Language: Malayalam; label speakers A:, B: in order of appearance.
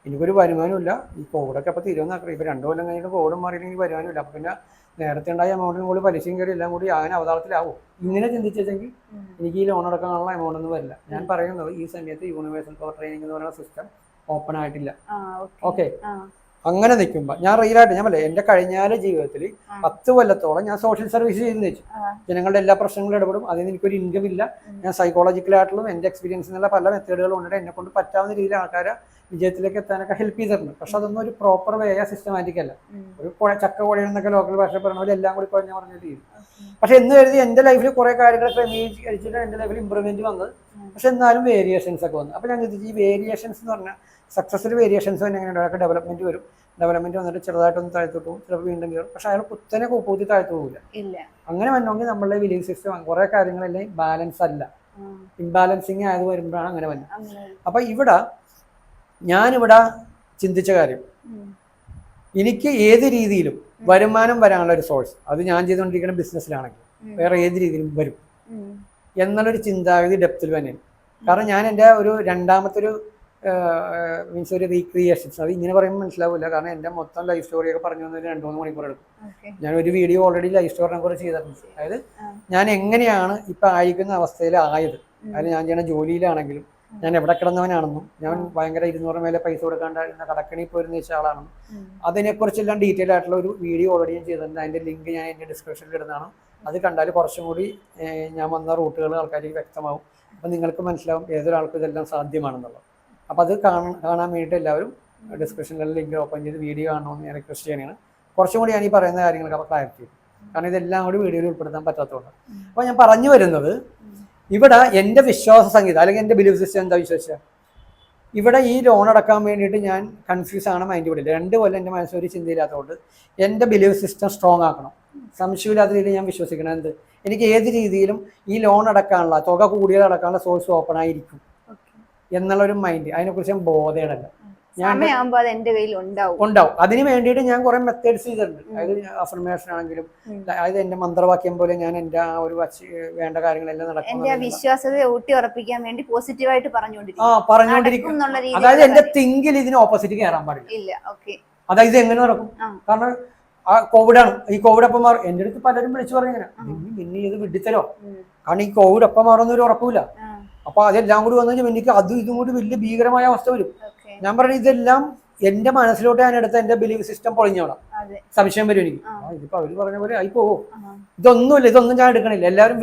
A: എനിക്കൊരു വരുമാനമില്ല. ഈ കോവിഡൊക്കെ അപ്പോൾ തീരുമെന്നാക്കണം. ഇപ്പോൾ 2 കൊല്ലം കഴിഞ്ഞിട്ട് കോവിഡ് മാറിയില്ലെങ്കിൽ വരുമാനമില്ല. അപ്പോൾ പിന്നെ നേരത്തെ ഉണ്ടായ എമൗണ്ടിനും കൂടി പലിശയും കയറി എല്ലാം കൂടി ആകാൻ അവതാളത്തിലാവും. ഇങ്ങനെ ചിന്തിച്ചെങ്കിൽ എനിക്ക് ഈ ലോൺ അടക്കാനുള്ള എമൗണ്ട് ഒന്നും വരില്ല. ഞാൻ പറയുന്നത് ഈ സമയത്ത് യൂണിവേഴ്സൽ പവർ ട്രെയിനിങ് എന്ന് പറയുന്ന സിസ്റ്റം ഓപ്പൺ ആയിട്ടില്ല. ഓക്കെ, അങ്ങനെ നിൽക്കുമ്പോൾ ഞാൻ റിയലായിട്ട് ഞാൻ പറയാം, എൻ്റെ കഴിഞ്ഞാല ജീവിതത്തിൽ 10 കൊല്ലത്തോളം ഞാൻ സോഷ്യൽ സർവീസ് ചെയ്തെന്ന് വെച്ചു. ജനങ്ങളുടെ എല്ലാ പ്രശ്നങ്ങളും ഇടപെടും. അതിന് എനിക്കൊരു ഇൻകം ഇല്ല. ഞാൻ സൈക്കോളജിക്കലായിട്ടുള്ള എൻ്റെ എക്സ്പീരിയൻസിൽ നിന്നുള്ള പല മെത്തേഡുകളും ഉണ്ട്. എന്നെ കൊണ്ട് പറ്റാവുന്ന രീതിയിൽ ആൾക്കാരെ വിജയത്തിലേക്ക് എത്താനൊക്കെ ഹെൽപ്പ് ചെയ്തിട്ടുണ്ട്. പക്ഷെ അതൊന്നും ഒരു പ്രോപ്പർ വേ സിസ്റ്റമാറ്റിക് അല്ല. ഒരു ചക്ക കുഴയെന്നൊക്കെ ലോക്കൽ ഭാഷ പറഞ്ഞ പോലെ എല്ലാം കൂടി കുഴഞ്ഞ പറഞ്ഞ രീതി. പക്ഷെ എന്ന് കരുതി എൻ്റെ ലൈഫിൽ കുറെ കാര്യങ്ങൾ ക്രമീകരിച്ചിട്ട് എൻ്റെ ലൈഫിൽ ഇമ്പ്രൂവ്മെന്റ് വന്നത്. പക്ഷെ എന്നാലും വേരിയേഷൻസ് ഒക്കെ വന്നു. അപ്പോൾ ഞാൻ ചിന്തിച്ചു, ഈ വേരിയേഷൻസ് എന്ന് പറഞ്ഞാൽ സക്സസ്സിൽ വേരിയേഷൻസ് തന്നെ എങ്ങനെയുണ്ട്? അയാൾക്ക് ഡെവലപ്മെന്റ് വരും. ഡെവലപ്മെന്റ് വന്നിട്ട് ചെറുതായിട്ടൊന്ന് താഴ്ത്തോട്ട് പോകും, ചിലപ്പോൾ വീണ്ടും കയറും. പക്ഷെ അയാൾ കുത്തനെ കൂപ്പൂത്തി താഴ്ത്തു പോകില്ല. അങ്ങനെ വന്നെങ്കിൽ നമ്മളുടെ ബിലീഫ് സിസ്റ്റം കുറെ കാര്യങ്ങളെല്ലാം ബാലൻസ് അല്ല, ഇംബാലൻസിങ് ആയത് വരുമ്പോഴാണ് അങ്ങനെ വന്നത്. അപ്പൊ ഞാനിവിടെ ചിന്തിച്ച കാര്യം, എനിക്ക് ഏത് രീതിയിലും വരുമാനം വരാനുള്ള ഒരു സോഴ്സ്, അത് ഞാൻ ചെയ്തുകൊണ്ടിരിക്കുന്ന ബിസിനസ്സിലാണെങ്കിൽ വേറെ ഏത് രീതിയിലും വരും എന്നുള്ളൊരു ചിന്താഗതി ഡെപ്തിൽ തന്നെയാണ്. കാരണം ഞാൻ എൻ്റെ ഒരു രണ്ടാമത്തെ ഒരു മീൻസ് ഒരു റീക്രിയേഷൻസ്, അത് ഇങ്ങനെ പറയുമ്പോൾ മനസ്സിലാവില്ല. കാരണം എൻ്റെ മൊത്തം ലൈഫ് സ്റ്റോറിയൊക്കെ പറഞ്ഞു തന്നൊരു 2-3 മണിക്കൂർ എടുക്കും. ഞാൻ ഒരു വീഡിയോ ഓൾറെഡി ലൈഫ് സ്റ്റോറിനെ കുറിച്ച് ചെയ്തിട്ടുണ്ട്. അതായത് ഞാൻ എങ്ങനെയാണ് ഇപ്പം ആയിരിക്കുന്ന അവസ്ഥയിലായത്, അതായത് ഞാൻ ചെയ്യുന്ന ജോലിയിലാണെങ്കിലും ഞാൻ എവിടെ കിടന്നവനാണെന്നും ഞാൻ ഭയങ്കര 200 മേലെ പൈസ കൊടുക്കാണ്ടായിരുന്ന കടക്കണി പോയിരുന്ന വെച്ച ആളാണെന്നും അതിനെക്കുറിച്ചെല്ലാം ഡീറ്റെയിൽ ആയിട്ടുള്ള ഒരു വീഡിയോ ഓൾറെഡി ഞാൻ ചെയ്തിട്ടുണ്ട്. അതിൻ്റെ ലിങ്ക് ഞാൻ എൻ്റെ ഡിസ്ക്രിപ്ഷനിൽ ഇടുന്നതാണ്. അത് കണ്ടാൽ കുറച്ചും കൂടി ഞാൻ വന്ന റൂട്ടുകൾ ആൾക്കാർക്ക് വ്യക്തമാവും. അപ്പം നിങ്ങൾക്ക് മനസ്സിലാവും ഏതൊരാൾക്കും ഇതെല്ലാം സാധ്യമാണെന്നുള്ളത്. അപ്പോൾ അത് കാണാൻ വേണ്ടിയിട്ട് എല്ലാവരും ഡിസ്ക്രിപ്ഷനിൽ ലിങ്ക് ഓപ്പൺ ചെയ്ത് വീഡിയോ കാണണമെന്ന് ഞാൻ റിക്വസ്റ്റ് ചെയ്യണതാണ്. കുറച്ചും കൂടി ഞാൻ ഈ പറയുന്ന കാര്യങ്ങളൊക്കെ അപ്പോൾ ക്ലാരിറ്റി ചെയ്യും. കാരണം ഇതെല്ലാം കൂടി വീഡിയോയിൽ ഉൾപ്പെടുത്താൻ പറ്റാത്തതുകൊണ്ട്. അപ്പോൾ ഞാൻ പറഞ്ഞു വരുന്നത്, ഇവിടെ എൻ്റെ വിശ്വാസ സംഗീതം അല്ലെങ്കിൽ എൻ്റെ ബിലീഫ് സിസ്റ്റം എന്താ വിശ്വസിച്ചാൽ, ഇവിടെ ഈ ലോൺ അടക്കാൻ വേണ്ടിയിട്ട് ഞാൻ കൺഫ്യൂസ് ആണ് മൈൻഡ് കൂടില്ല. 2 കൊല്ലം എൻ്റെ മനസ്സിലൊരു ചിന്തയില്ലാത്തതുകൊണ്ട് എൻ്റെ ബിലീഫ് സിസ്റ്റം സ്ട്രോങ് ആക്കണം. സംശയമില്ലാത്ത രീതിയിൽ ഞാൻ വിശ്വസിക്കണം എന്ത്, എനിക്ക് ഏത് രീതിയിലും ഈ ലോൺ അടക്കാനുള്ള തുക കൂടിയത് അടക്കാനുള്ള സോഴ്സ് ഓപ്പൺ ആയിരിക്കും എന്നുള്ളൊരു മൈൻഡ്, അതിനെക്കുറിച്ച് ഞാൻ ബോധേടല്ല. ഉണ്ടാവും. അതിന് വേണ്ടിയിട്ട് ഞാൻ കുറെ മെത്തേഡ്സ് ചെയ്തിട്ടുണ്ട്. അതായത് അഫർമേഷൻ ആണെങ്കിലും, അതായത് എന്റെ മന്ത്രവാക്യം പോലെ ഞാൻ എന്റെ ആ ഒരു വേണ്ട കാര്യങ്ങളെല്ലാം നടക്കും.
B: വിശ്വാസത്തെ ഊട്ടി ഉറപ്പിക്കാൻ വേണ്ടി പോസിറ്റീവായിട്ട്
A: പറഞ്ഞുകൊണ്ടിരിക്കും. അതായത് എന്റെ തിങ്കിൽ ഇതിന് ഓപ്പോസിറ്റ് കയറാൻ പാടില്ല. അതായത് എങ്ങനെ നടക്കും? കാരണം ആ കോവിഡാണ്. ഈ കോവിഡ് അപ്പം മാറും. എൻ്റെ അടുത്ത് പലരും വിളിച്ചു പറഞ്ഞിങ്ങനെ, പിന്നെ ഇത് വിഡിത്തരോ, കാരണം ഈ കോവിഡ് അപ്പം മാറുന്നൊരു ഉറപ്പില്ല. അപ്പൊ അതെല്ലാം കൂടി വന്നു കഴിഞ്ഞാൽ എനിക്ക് അതും ഇതും കൂടി വലിയ ഭീകരമായ അവസ്ഥ വരും. ഞാൻ പറഞ്ഞു, ഇതെല്ലാം എന്റെ മനസ്സിലോട്ട് ഞാൻ എടുത്ത എന്റെ ബിലീഫ് സിസ്റ്റം പൊളിഞ്ഞോളാം. സംശയം വരും എനിക്ക്. ഇതിപ്പോ അവര് പറഞ്ഞ പോലെ ആയി പോവോ? ഇതൊന്നുമില്ല, ഇതൊന്നും ഞാൻ എടുക്കണില്ല. എല്ലാവരും